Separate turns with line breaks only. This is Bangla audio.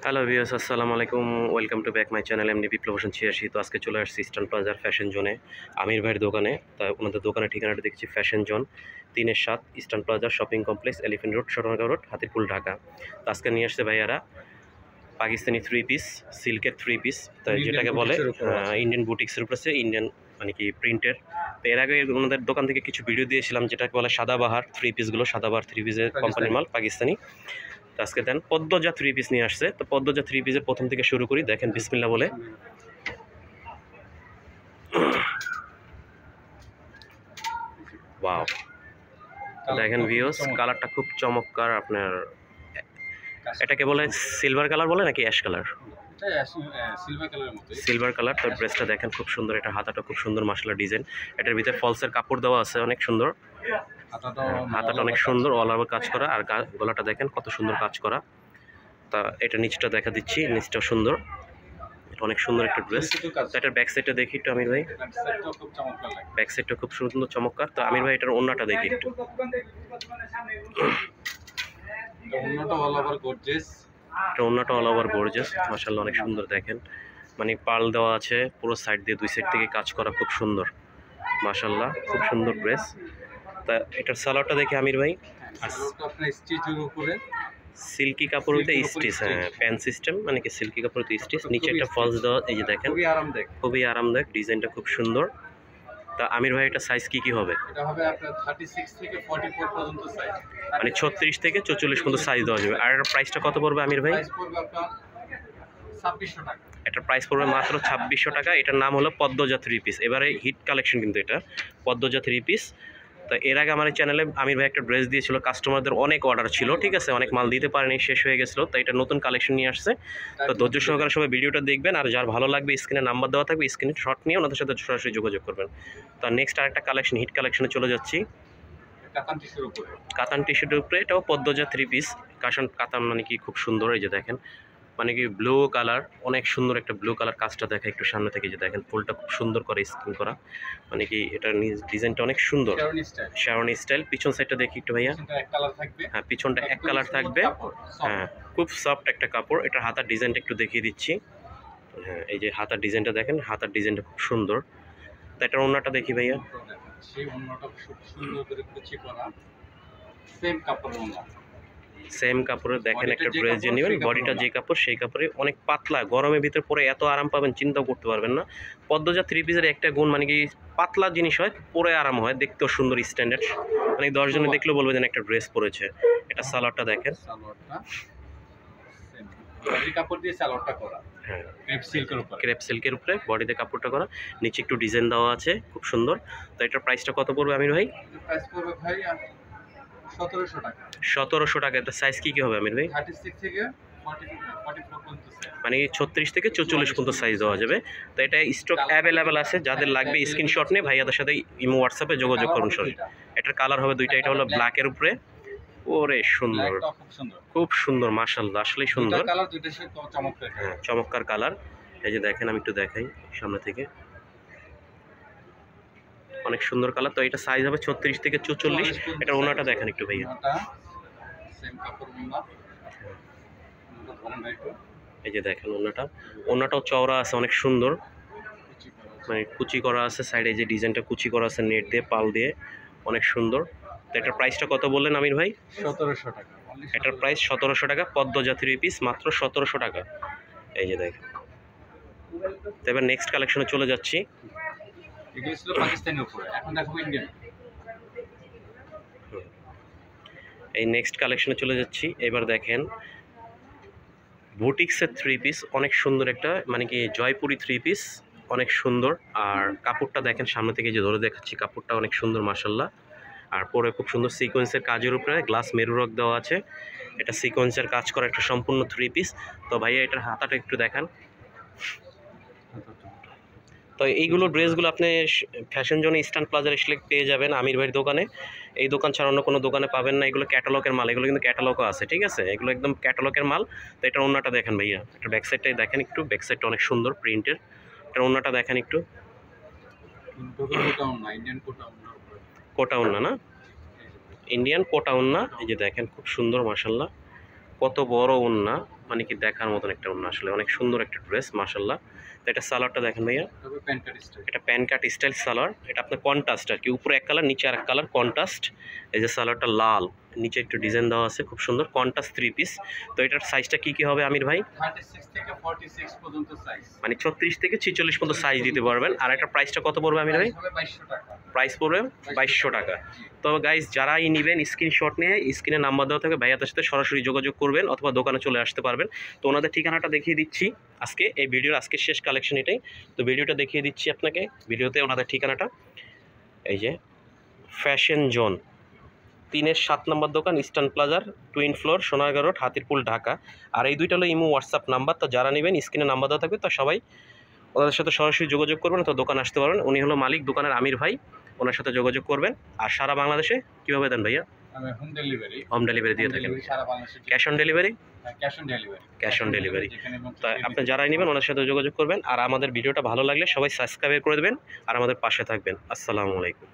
হ্যালো ভিউয়ার্স, আসসালামু আলাইকুম। Welcome to back my channel MD Biplob Hossain 86। তো আজকে চলে আসছি ইস্টার্ন প্লাজার ফ্যাশন জোনে, আমির ভাইয়ের দোকানে। তা ওনাদের দোকানের ঠিকানাটা দেখছি ফ্যাশন জোন 3-7 ইস্টার্ন প্লাজার shopping complex, Elephant Road, Sonargaon road, Hatirpool, Dhaka. তো আজকে নিয়ে আসছে ভাইয়ারা পাকিস্তানি 3 পিস, সিল্কের 3 পিস, তো যেটাকে বলে ইন্ডিয়ান বুটিক্সের উপর আছে, ইন্ডিয়ান মানে কি প্রিন্টের। তো এর আগে ওনাদের দোকান থেকে কিছু ভিডিও দিয়েছিলাম, যেটাকে বলে সাদাবাহার 3 পিসগুলো, সাদাবাহার 3 পিসের কোম্পানির মাল, পাকিস্তানি। তো আজকে দেন পদ্মজা 3 পিস নিয়ে আসছে। তো পদ্মজা 3 পিসের প্রথম থেকে শুরু করি, দেখেন বিসমিল্লাহ বলে। ওয়াও, দেখেন ভিউস, কালারটা খুব চমৎকার। আপনার এটাকে বলে সিলভার কালার বলে নাকি অ্যাশ কালার? Silver colour. তো ড্রেসটা দেখেন খুব সুন্দর, এটা হাতাটা খুব সুন্দর মাশাআল্লাহ ডিজাইন। এটার ভিতরে ফলসের কাপড় দেওয়া আছে, অনেক সুন্দর। হাতাটা অনেক সুন্দর, অল ওভার কাজ করা, আর গলাটা দেখেন কত সুন্দর কাজ করা। তা এটা নিচটা দেখা দিচ্ছি, নিচটাও সুন্দর, এটা অনেক সুন্দর একটা ড্রেস। তো এটার ব্যাক সাইডটা দেখি একটু আমির ভাই। ব্যাক সাইডটা খুব সুন্দর চমৎকার। তো আমির ভাই এটার ওন্নাটা দেখি একটু। ওন্নাটা অল ওভার গর্জিয়াস মাশাআল্লাহ, অনেক সুন্দর। দেখেন মানে পার্ল দেওয়া আছে পুরো সাইড দিয়ে, দুই সাইড থেকে কাজ করা, খুব সুন্দর মাশাআল্লাহ, খুব সুন্দর ড্রেস। তা এটার সালোয়ারটা দেখি আমির ভাই। সিল্কি কাপড়তে স্টিচ, হ্যাঁ প্যান সিস্টেম, মানে কি সিল্কি কাপড়তে স্টিচ, নিচে একটা ফলস দেওয়া, এই যে দেখেন খুবই আরামদায়ক, ডিজাইনটা খুব সুন্দর। তা আমির ভাই এটা সাইজ কি হবে?
এটা হবে আপনার 36 থেকে 44 পর্যন্ত সাইজ,
মানে 36 থেকে 44 পর্যন্ত সাইজ দেওয়া যাবে। আর এর প্রাইসটা কত পড়বে আমির ভাই?
প্রাইস পড়বে আপনার 2600 টাকা।
এটার প্রাইস পড়বে মাত্র 2600 টাকা। এটার নাম হলো পদ্মজা 3 পিস, এবারে হিট কালেকশন কিন্তু এটা পদ্মজা 3 পিস। তো এর আগে আমার চ্যানেলে আমির ভাই একটা ড্রেস দিয়েছিল, কাস্টমারদের অনেক অর্ডার ছিল, ঠিক আছে, অনেক মাল দিতে পারেনি, শেষ হয়ে গেছিলো। তো এটা নতুন কালেকশন নিয়ে আসছে। তো ধৈর্য সহকারে সবাই ভিডিওটা দেখবেন, আর যার ভালো লাগবে স্ক্রিনে নাম্বার দেওয়া থাকবে, স্ক্রিনে শর্ট নিয়ে ওনাদের সাথে সরাসরি যোগাযোগ করবেন। তো নেক্সট আরেকটা কালেকশন, হিট কালেকশনে চলে যাচ্ছি। কাতান টিস্যুর উপরে, এটাও পদ্মজা 3 পিস। কাতান মানে কি খুব সুন্দর, এই যে দেখেন মানে কি ব্লু কালার, অনেক সুন্দর একটা ব্লু কালার। কাজটা দেখা একটু সামনে থেকে, যে দেখেন ফুলটা খুব সুন্দর করে স্কিন করা, মানে কি এটার ডিজাইনটা অনেক সুন্দর, শেরওয়ানি স্টাইল। পিছন সাইডটা দেখি একটু ভাইয়া। হ্যাঁ পিছনটা এক কালার থাকবে, হ্যাঁ খুব সফট একটা কাপড়। এটার হাতার ডিজাইনটা একটু দেখিয়ে দিচ্ছি। হ্যাঁ এই যে হাতার ডিজাইনটা দেখেন, হাতার ডিজাইনটা খুব সুন্দর। তো এটার ওন্নাটা দেখি ভাইয়া।
সেই ওন্নাটা খুব সুন্দর করে কুচি করা, সেম কাপড়ের ওন্না,
সেম কাপড়ে দেখেন একটা ড্রেস যে নেবেন, বডিটা যে কাপড় সেই কাপড়ে, অনেক পাতলা, গরমের ভিতরে পরে এত আরাম পাবেন চিন্তাও করতে পারবেন না। পদ্মজা 3 পিসের একটা গুণ মানে কি পাতলা জিনিস হয়, পরে আরাম হয়, দেখতেও সুন্দর স্ট্যান্ডার্ড, মানে 10 জনে দেখলেও বলবে যেন একটা ড্রেস পরেছে। এটা সালোয়ারটা দেখেন,
কাপড় দিয়ে সালোয়ারটা করা, হ্যাঁ
ক্রেপ সিল্কের উপরে বডিতে কাপড়টা করা, নিচে একটু ডিজাইন দেওয়া আছে, খুব সুন্দর। তো এটার প্রাইসটা কত পড়বে আমির ভাই?
প্রাইস পড়বে ভাই 1700 টাকা।
1700 টাকা। এটা সাইজ কি হবে আমির ভাই?
36 থেকে 44 পর্যন্ত,
মানে 36 থেকে 44 পর্যন্ত সাইজ দেওয়া যাবে। তো এটা স্টক অ্যাভেলেবেল আছে, যাদের লাগবে স্ক্রিনশট নিয়ে ভাইয়াদের সাথে ইমো হোয়াটসঅ্যাপে যোগাযোগ করুন সরাসরি। এটার কালার হবে দুইটা, এটা হলো ব্ল্যাকের উপরে, ওরে সুন্দর, খুব সুন্দর মাশাআল্লাহ, আসলেই সুন্দর। হ্যাঁ চমৎকার কালার। এই যে দেখেন, আমি একটু দেখাই সামনে থেকে, অনেক সুন্দর কালার। তো এটা সাইজ হবে 36 থেকে 44। এটা ওনাটা দেখেন একটু ভাইয়া। এই যে দেখেন ওনাটাও চওড়া আছে, অনেক সুন্দর, মানে কুচি করা আছে সাইডে, যে ডিজাইনটা কুচি করা আছে নেট দিয়ে, পাল দিয়ে, অনেক সুন্দর। তো এটার প্রাইসটা কত বললেন আমির ভাই?
1700 টাকা।
এটার প্রাইস 1700 টাকা, পদ্মজা 3 পিস মাত্র 1700 টাকা। এই যে দেখেন। তো এবার নেক্সট কালেকশনে চলে যাচ্ছি।
এগুলো ছিল পাকিস্তানি উপরে, এখন দেখো ইন্ডিয়ান।
এই নেক্সট কালেকশনে চলে যাচ্ছি। এবার দেখেন বুটিক্সের 3 পিস, অনেক সুন্দর একটা, মানে কি জয়পুরি 3 পিস, অনেক সুন্দর। আর কাপড়টা দেখেন সামনে থেকে, যে ধরে দেখাচ্ছি, কাপড়টা অনেক সুন্দর মাশাআল্লাহ। আর পরে খুব সুন্দর সিকোয়েন্সের কাজের উপরে গ্লাস মেরুরক দেওয়া আছে। এটা সিকোয়েন্সের কাজ করা একটা সম্পূর্ণ 3 পিস। তো ভাইয়া এটার হাতাটা একটু দেখান। তো এইগুলো ড্রেসগুলো আপনি ফ্যাশন জোনে ইস্টার্ন প্লাজার এসে পেয়ে যাবেন আমির ভাইয়ের দোকানে। এই দোকান ছাড়া অন্য কোনো দোকানে পাবেন না। এগুলো ক্যাটালগের মাল, এগুলো কিন্তু ক্যাটালগও আছে, ঠিক আছে, এগুলো একদম ক্যাটালগের মাল। তো এটার ওন্নাটা দেখেন ভাইয়া, একটা ব্যাক সাইডটাই দেখেন একটু, ব্যাক সাইডটা অনেক সুন্দর প্রিন্টের। এটার ওন্নাটা দেখেন একটু, কোটা ওন্না না, ইন্ডিয়ান কোটা ওন্না। এই যে দেখেন খুব সুন্দর মাশাআল্লাহ, কত বড় ওন্না, মানে কি দেখার মতন একটা ওড়না, আসলে অনেক সুন্দর একটা ড্রেস মাশাল্লাহ। তো এটা সালোয়ারটা দেখেন ভাইয়া,
তবে প্যান্ট কাট স্টাইল।
এটা প্যান কাট স্টাইল সালোয়ার। এটা আপনার কন্ট্রাস্ট আর কি, উপরে এক কালার নিচে আর এক কালার কন্ট্রাস্ট। এই যে সালোয়ারটা লাল, নিচে একটু ডিজাইন দেওয়া আছে, খুব সুন্দর কন্ট্রাস্ট 3 পিস। তো এটার সাইজটা কি কি হবে আমির ভাই?
36 থেকে 46 পর্যন্ত সাইজ।
মানে 36 থেকে 46 পর্যন্ত সাইজ দিতে পারবেন। আর এটার প্রাইসটা কত পড়বে আমির ভাই?
হবে 2200 টাকা।
প্রাইস পড়বে 2200 টাকা। তো গাইজ যারাই নেবেন স্ক্রিনশট নিয়ে স্ক্রিনে নাম্বার দেওয়া থাকে ভাইয়াদের সাথে সরাসরি যোগাযোগ করবেন অথবা দোকানে চলে আসতে পারবেন। তো ওনাদের ঠিকানাটা দেখিয়ে দিচ্ছি আজকে, এই ভিডিওর আজকে শেষ কালেকশন এটাই। তো ভিডিওটা দেখিয়ে দিচ্ছি আপনাকে, ভিডিওতে ওনাদের ঠিকানাটা এই যে ফ্যাশন জোন 3-7 নম্বর দোকান, ইস্টার্ন প্লাজার, twin floor, Sonargaon road, Hatirpool, Dhaka. আর এই দুইটা হলো ইমো হোয়াটসঅ্যাপ নাম্বার। তো যারা নেবেন স্ক্রিনে নাম্বার দেওয়া থাকবে, তো সবাই ওনাদের সাথে সরাসরি যোগাযোগ করবেন, তো দোকান আসতে পারবেন। উনি হলো মালিক দোকানের আমির ভাই, ওনার সাথে যোগাযোগ করবেন। আর সারা বাংলাদেশে কীভাবে দেন ভাইয়া?
আমি হোম ডেলিভারি।
হোম ডেলিভারি দিয়ে থাকেন।
সারা বাংলাদেশে
cash on delivery?
Cash on delivery.
Cash on delivery.
যেখানে
তো আপনি যারাই নেবেন ওনার সাথে যোগাযোগ করবেন। আর আমাদের ভিডিওটা ভালো লাগলে সবাই সাবস্ক্রাইব করে দেবেন আর আমাদের পাশে থাকবেন। আসসালামু আলাইকুম।